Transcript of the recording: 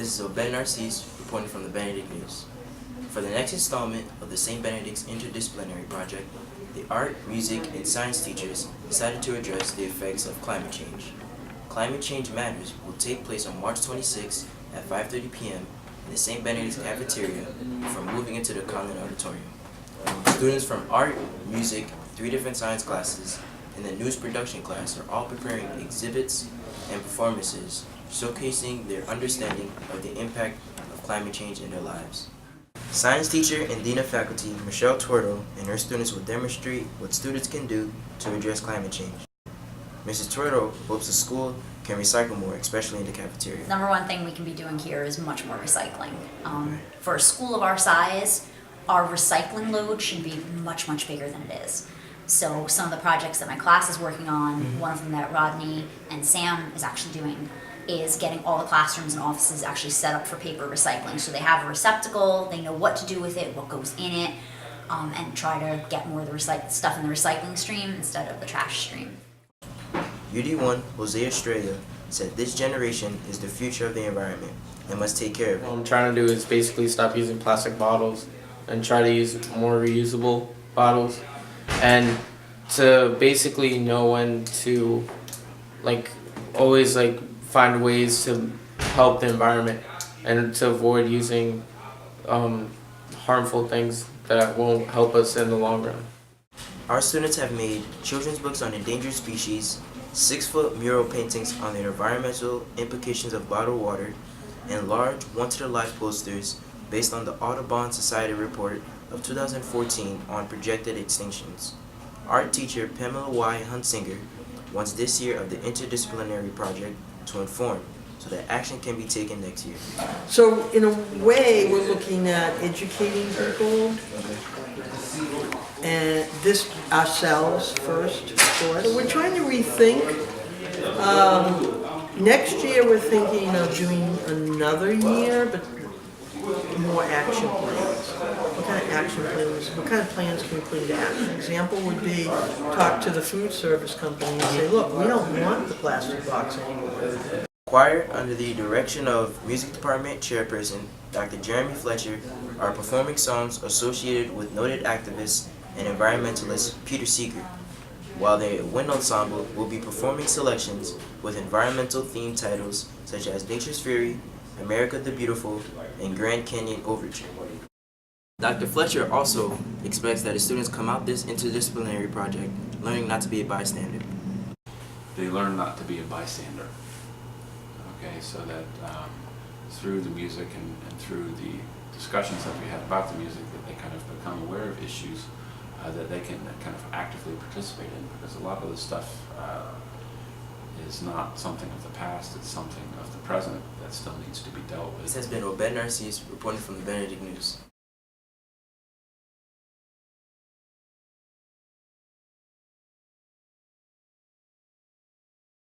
This is Obed Narcisse reporting from the Benedict News. For the next installment of the St. Benedict's Interdisciplinary Project, the art, music, and science teachers decided to address the effects of climate change. Climate Change Matters will take place on March 26 at 5:30 p.m. in the St. Benedict's cafeteria before moving into the Conlin Auditorium. Students from art, music, 3 different science classes, and the news production class are all preparing exhibits and performances showcasing their understanding of the impact of climate change in their lives. Science teacher and Dean of Faculty Michelle Tuerto and her students will demonstrate what students can do to address climate change. Mrs. Tuerto hopes the school can recycle more, especially in the cafeteria. Number one thing we can be doing here is much more recycling. For a school of our size, our recycling load should be much, much bigger than it is. So some of the projects that my class is working on, one of them that Rodney and Sam is actually doing, is getting all the classrooms and offices actually set up for paper recycling. So they have a receptacle, they know what to do with it, what goes in it, and try to get more of the stuff in the recycling stream instead of the trash stream. UD1 Jose Estrella said this generation is the future of the environment and must take care of it. What I'm trying to do is basically stop using plastic bottles and try to use more reusable bottles, and to basically know when to always find ways to help the environment and to avoid using harmful things that won't help us in the long run. Our students have made children's books on endangered species, 6-foot mural paintings on the environmental implications of bottled water, and large once-in-a-life posters based on the Audubon Society report of 2014 on projected extinctions. Art teacher Pamela Y. Hunsinger wants this year of the interdisciplinary project to inform so that action can be taken next year. So in a way, we're looking at educating people and this ourselves first. So we're trying to rethink. Next year we're thinking of doing another year, but more action plans. What kind of action plans? What kind of plans can we put into action? Example would be talk to the food service company and say, look, we don't want the plastic box anymore. Choir, under the direction of Music Department Chairperson Dr. Jeremy Fletcher, are performing songs associated with noted activist and environmentalist Peter Seeger, while the wind ensemble will be performing selections with environmental themed titles such as Nature's Fury, America the Beautiful, and Grand Canyon Overture. Dr. Fletcher also expects that the students come out this interdisciplinary project learning not to be a bystander. They learn not to be a bystander. Okay, so that through the music and through the discussions that we had about the music, that they kind of become aware of issues that they can kind of actively participate in, because a lot of the stuff is not something of the past, it's something of the present that still needs to be dealt with. This has been Obed Narcisse reporting from the Benedict News.